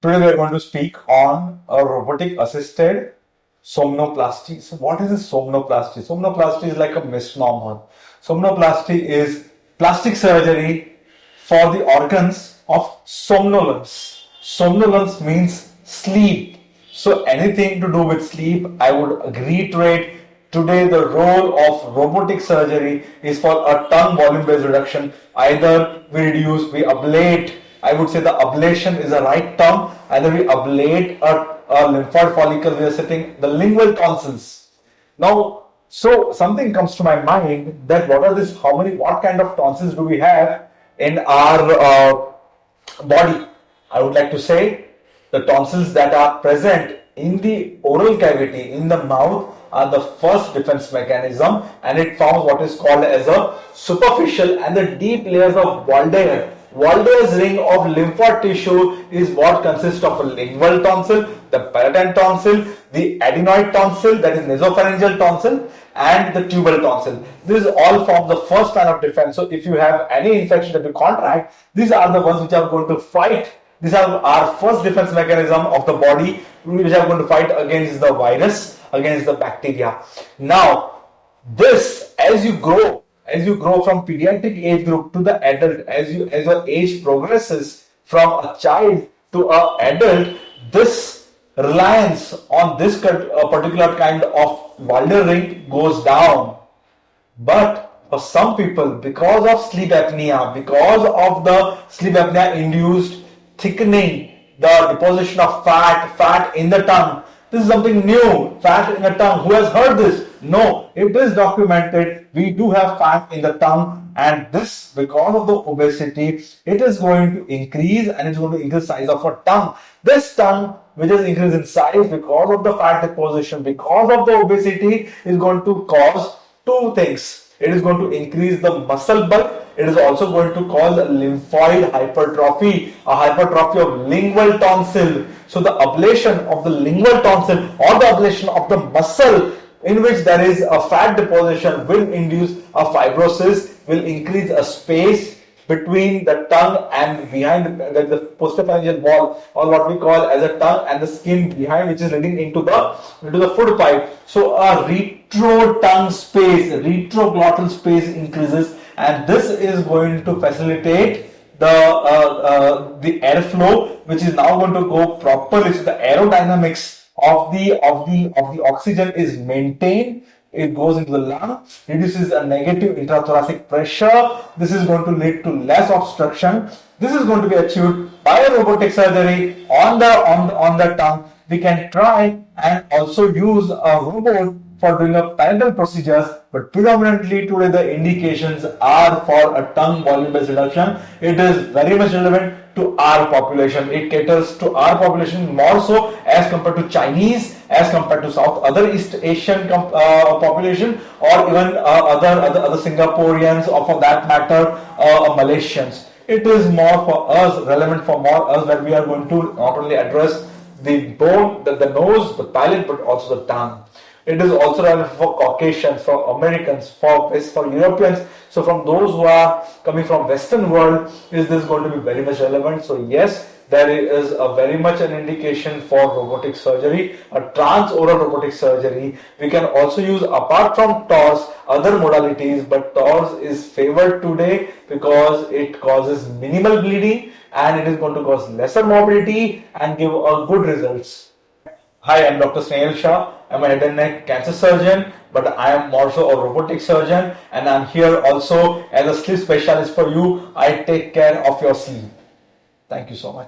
Today we are going to speak on a robotic-assisted somnoplasty. So what is a somnoplasty? Somnoplasty is like a misnomer. Somnoplasty is plastic surgery for the organs of somnolence. Somnolence means sleep. So anything to do with sleep, I would reiterate today the role of robotic surgery is for a tongue volume based reduction. Either we reduce, we ablate. I would say the ablation is the right term. Either we ablate a lymphoid follicle, we are setting the lingual tonsils. Now, so something comes to my mind that what kind of tonsils do we have in our body? I would like to say the tonsils that are present in the oral cavity in the mouth are the first defense mechanism, and it forms what is called as a superficial and the deep layers of Waldeyer. Waldeur's ring of lymphoid tissue is what consists of a lingual tonsil, the palatine tonsil, the adenoid tonsil, that is nasopharyngeal tonsil, and the tubal tonsil. This all form the first line of defense. So if you have any infection that you contract, these are the ones which are going to fight. These are our first defense mechanism of the body, which are going to fight against the virus, against the bacteria. Now, this as you grow from pediatric age group to the adult, as your age progresses from a child to an adult, this reliance on this particular kind of Walder ring goes down. But for some people, because of sleep apnea, induced thickening, the deposition of fat in the tongue. This is something new, fat in the tongue. Who has heard this? No, it is documented. We do have fat in the tongue, and this, because of the obesity, it is going to increase, and it's going to increase the size of our tongue. This tongue, which is increased in size because of the fat deposition, because of the obesity, is going to cause two things. It is going to increase the muscle bulk. It is also going to cause lymphoid hypertrophy, a hypertrophy of lingual tonsil. So the ablation of the lingual tonsil or the ablation of the muscle in which there is a fat deposition will induce a fibrosis, will increase a space between the tongue and behind the postopharyngeal wall, or what we call as a tongue and the skin behind, which is leading into the food pipe. So a retro tongue space, retroglottal space increases, and this is going to facilitate the airflow, which is now going to go properly. So the aerodynamics of the oxygen is maintained. It goes into the lung, reduces a negative intrathoracic pressure. This is going to lead to less obstruction. This is going to be achieved by a robotic surgery on the tongue. We can try and also use a robot for doing a parallel procedures, but predominantly today the indications are for a tongue volume based reduction. It is very much relevant to our population. It caters to our population more so as compared to Chinese, as compared to other East Asian population, or even other Singaporeans, or for that matter Malaysians. It is more for us, relevant for more us, that we are going to not only address the bone, the nose, the palate, but also the tongue. It is also relevant for Caucasians, for Americans, for Europeans. So from those who are coming from Western world, is this going to be very much relevant? So yes, there is a very much an indication for robotic surgery, a transoral robotic surgery. We can also use, apart from TORS, other modalities, but TORS is favored today because it causes minimal bleeding and it is going to cause lesser morbidity and give a good results. Hi, I'm Dr. Snehal Shah. I'm a head and neck cancer surgeon, but I am also a robotic surgeon, and I'm here also as a sleep specialist for you. I take care of your sleep. Thank you so much.